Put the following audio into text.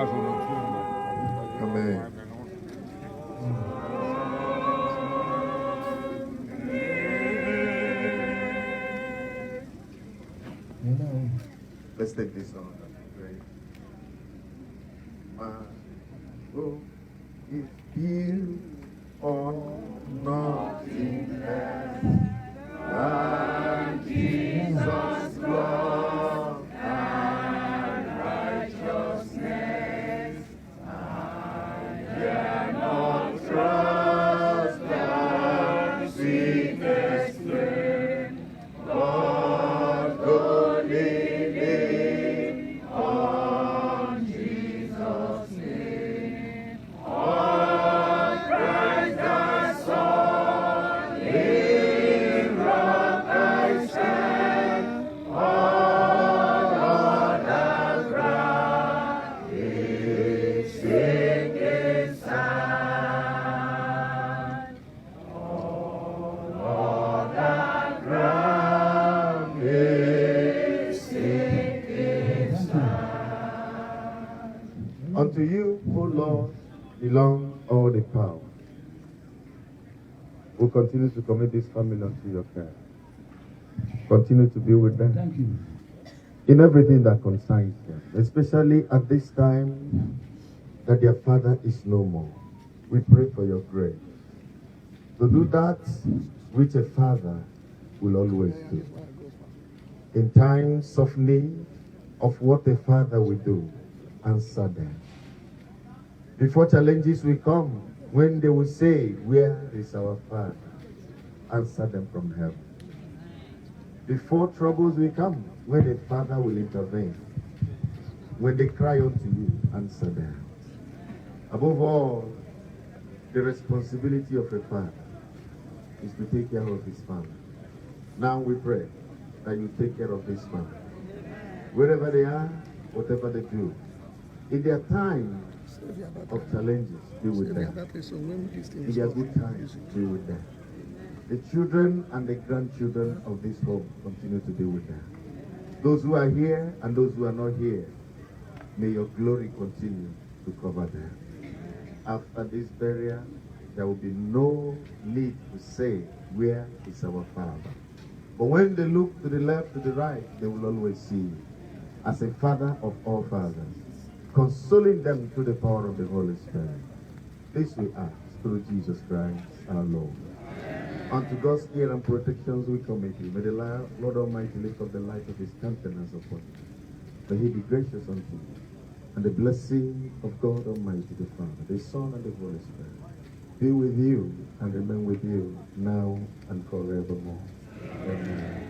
Amen. Let's take this song and pray. Oh, if you are nothing else than Jesus' blood and righteousness, I cannot trust the sweetest friend, but only lean on Jesus' name. On Christ the solid rock I stand, all other ground is sinking sand. All other ground is sinking sand. Unto you, O Lord, belong all the power. We'll continue to commit this family unto your care. Continue to be with them. Thank you. In everything that concerns them, especially at this time that their father is no more. We pray for your grace to do that which a father will always do. In times of need, of what a father will do, answer them. Before challenges will come, when they will say, where is our father? Answer them from heaven. Before troubles will come, when a father will intervene, when they cry unto you, answer them. Above all, the responsibility of a father is to take care of his family. Now we pray that you take care of this family. Wherever they are, whatever they do, in their time of challenges, be with them. In their good times, be with them. The children and the grandchildren of this home continue to be with them. Those who are here and those who are not here, may your glory continue to cover them. After this burial, there will be no need to say, where is our father? But when they look to the left, to the right, they will always see you as a father of all fathers, consoling them through the power of the Holy Spirit. This we ask through Jesus Christ our Lord. Unto God's care and protections we commit you. May the Lord Almighty lift up the light of his countenance upon you. May he be gracious unto you. And the blessing of God Almighty, the Father, the Son, and the Holy Spirit be with you and remain with you now and forevermore. Amen.